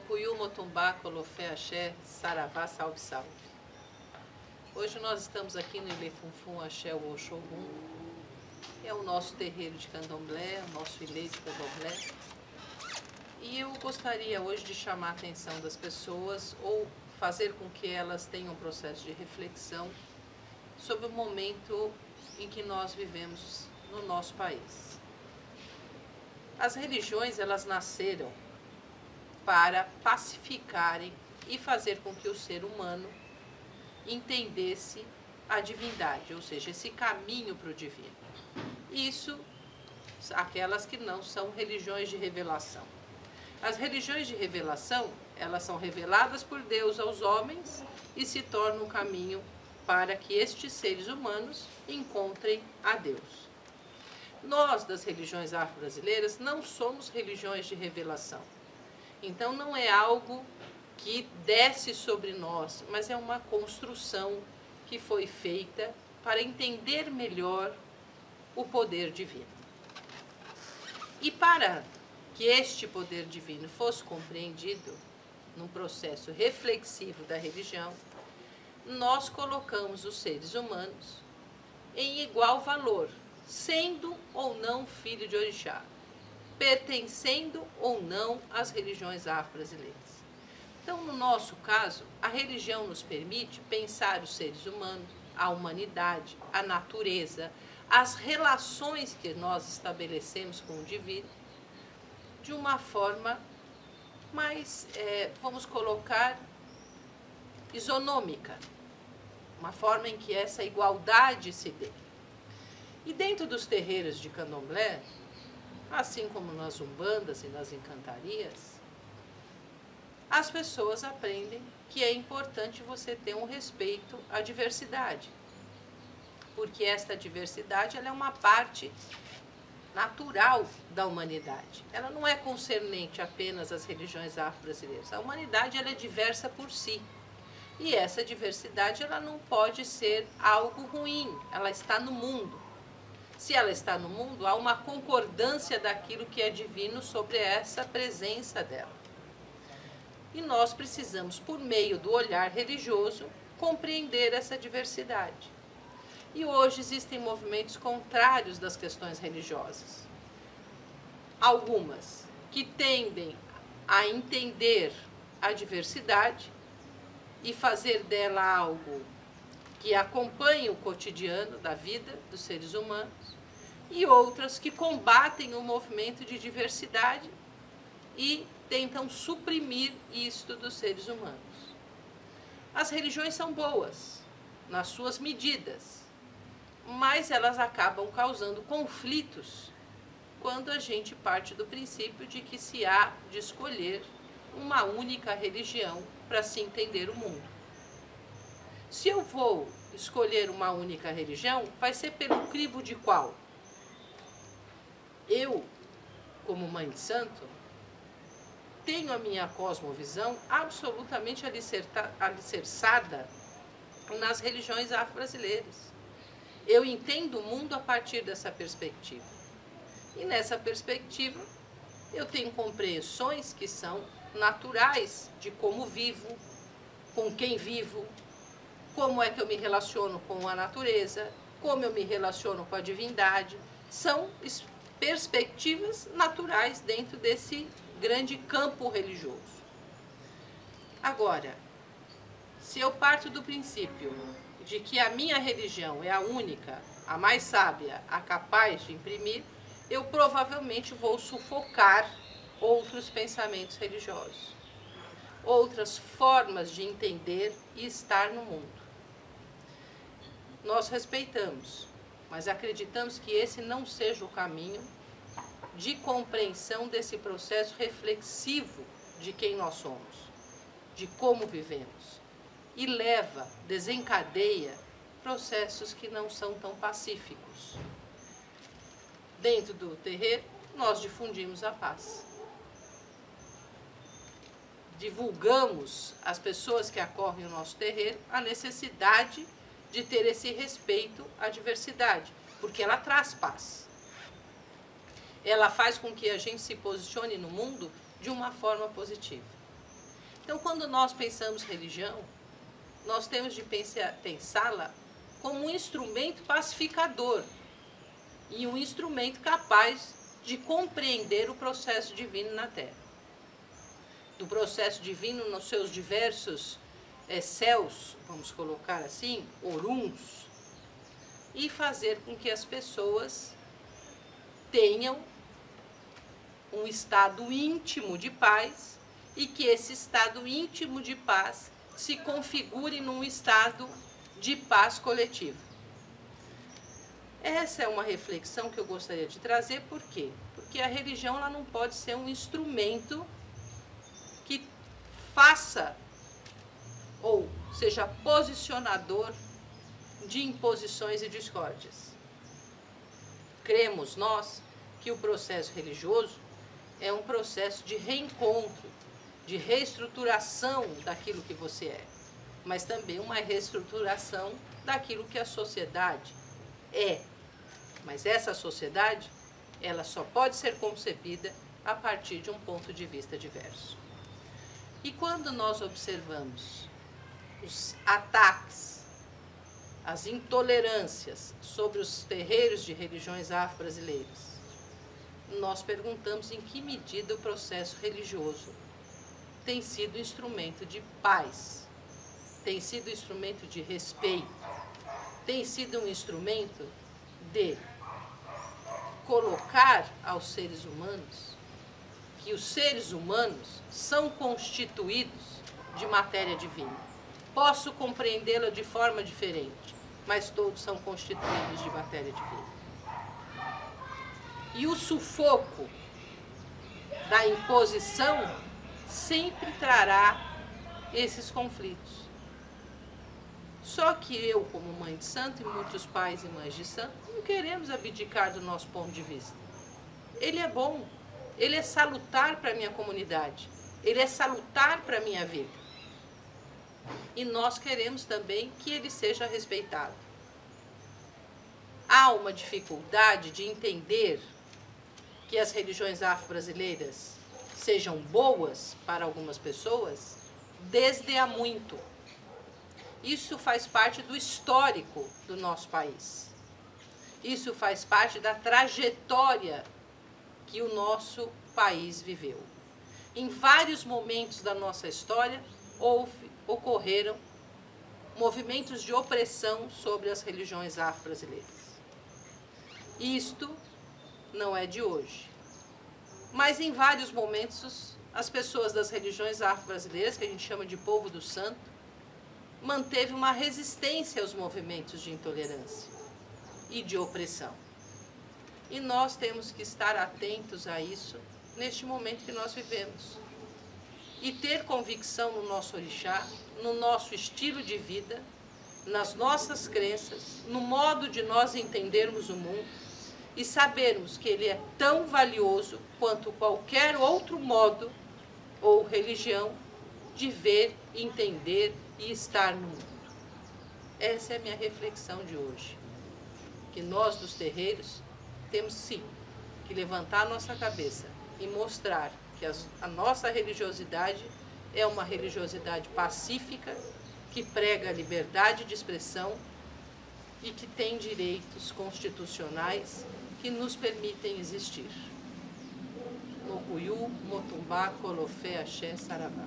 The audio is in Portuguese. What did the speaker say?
Mucuyu, Motumbá, Colofé, Axé, Saravá, Salve, Salve. Hoje nós estamos aqui no Ilê Funfun, Axé, o Oxogum. É o nosso terreiro de candomblé, o nosso ilê de candomblé. E eu gostaria hoje de chamar a atenção das pessoas ou fazer com que elas tenham um processo de reflexão sobre o momento em que nós vivemos no nosso país. As religiões, elas nasceram para pacificarem e fazer com que o ser humano entendesse a divindade, ou seja, esse caminho para o divino. Isso, aquelas que não são religiões de revelação. As religiões de revelação, elas são reveladas por Deus aos homens e se tornam um caminho para que estes seres humanos encontrem a Deus. Nós, das religiões afro-brasileiras, não somos religiões de revelação. Então, não é algo que desce sobre nós, mas é uma construção que foi feita para entender melhor o poder divino. E para que este poder divino fosse compreendido num processo reflexivo da religião, nós colocamos os seres humanos em igual valor, sendo ou não filho de orixá, pertencendo ou não às religiões afro-brasileiras. Então, no nosso caso, a religião nos permite pensar os seres humanos, a humanidade, a natureza, as relações que nós estabelecemos com o divino, de uma forma mais, vamos colocar, isonômica, uma forma em que essa igualdade se dê. E dentro dos terreiros de candomblé, assim como nas umbandas e nas encantarias, as pessoas aprendem que é importante você ter um respeito à diversidade, porque esta diversidade ela é uma parte natural da humanidade. Ela não é concernente apenas às religiões afro-brasileiras. A humanidade ela é diversa por si. E essa diversidade ela não pode ser algo ruim, ela está no mundo. Se ela está no mundo, há uma concordância daquilo que é divino sobre essa presença dela. E nós precisamos, por meio do olhar religioso, compreender essa diversidade. E hoje existem movimentos contrários das questões religiosas. Algumas que tendem a entender a diversidade e fazer dela algo que acompanhe o cotidiano da vida dos seres humanos, e outras que combatem o movimento de diversidade e tentam suprimir isto dos seres humanos. As religiões são boas nas suas medidas, mas elas acabam causando conflitos quando a gente parte do princípio de que se há de escolher uma única religião para se entender o mundo. Se eu vou escolher uma única religião, vai ser pelo crivo de qual? Eu, como mãe de santo, tenho a minha cosmovisão absolutamente alicerçada nas religiões afro-brasileiras. Eu entendo o mundo a partir dessa perspectiva. E nessa perspectiva, eu tenho compreensões que são naturais de como vivo, com quem vivo, como é que eu me relaciono com a natureza, como eu me relaciono com a divindade. São perspectivas naturais dentro desse grande campo religioso. Agora, se eu parto do princípio de que a minha religião é a única, a mais sábia, a capaz de imprimir, eu provavelmente vou sufocar outros pensamentos religiosos, outras formas de entender e estar no mundo. Nós respeitamos, mas acreditamos que esse não seja o caminho de compreensão desse processo reflexivo de quem nós somos, de como vivemos, e desencadeia processos que não são tão pacíficos. Dentro do terreiro, nós difundimos a paz. Divulgamos às pessoas que acorrem o nosso terreiro a necessidade de ter esse respeito à diversidade, porque ela traz paz. Ela faz com que a gente se posicione no mundo de uma forma positiva. Então, quando nós pensamos religião, nós temos de pensá-la como um instrumento pacificador e um instrumento capaz de compreender o processo divino na Terra. Do processo divino nos seus diversos céus, vamos colocar assim, oruns, e fazer com que as pessoas tenham um estado íntimo de paz e que esse estado íntimo de paz se configure num estado de paz coletivo. Essa é uma reflexão que eu gostaria de trazer, por quê? Porque a religião ela não pode ser um instrumento que faça ou seja posicionador de imposições e discórdias. Cremos nós que o processo religioso é um processo de reencontro, de reestruturação daquilo que você é, mas também uma reestruturação daquilo que a sociedade é. Mas essa sociedade, ela só pode ser concebida a partir de um ponto de vista diverso. E quando nós observamos os ataques, as intolerâncias sobre os terreiros de religiões afro-brasileiras, nós perguntamos em que medida o processo religioso tem sido instrumento de paz, tem sido instrumento de respeito, tem sido um instrumento de colocar aos seres humanos que os seres humanos são constituídos de matéria divina. Posso compreendê-la de forma diferente, mas todos são constituídos de matéria divina. E o sufoco da imposição sempre trará esses conflitos. Só que eu, como mãe de santo, e muitos pais e mães de santo, não queremos abdicar do nosso ponto de vista. Ele é bom, ele é salutar para a minha comunidade, ele é salutar para a minha vida. E nós queremos também que ele seja respeitado. Há uma dificuldade de entender que as religiões afro-brasileiras sejam boas para algumas pessoas desde há muito. Isso faz parte do histórico do nosso país. Isso faz parte da trajetória que o nosso país viveu. Em vários momentos da nossa história, ocorreram movimentos de opressão sobre as religiões afro-brasileiras. Isto não é de hoje. Mas em vários momentos, as pessoas das religiões afro-brasileiras, que a gente chama de povo do santo, manteve uma resistência aos movimentos de intolerância e de opressão. E nós temos que estar atentos a isso neste momento que nós vivemos. E ter convicção no nosso orixá, no nosso estilo de vida, nas nossas crenças, no modo de nós entendermos o mundo e sabermos que ele é tão valioso quanto qualquer outro modo ou religião de ver, entender e estar no mundo. Essa é a minha reflexão de hoje. Que nós dos terreiros temos sim que levantar a nossa cabeça e mostrar que a nossa religiosidade é uma religiosidade pacífica, que prega a liberdade de expressão e que tem direitos constitucionais que nos permitem existir. Mocuyu, Motumbá, Colofé, Axé, Saravá.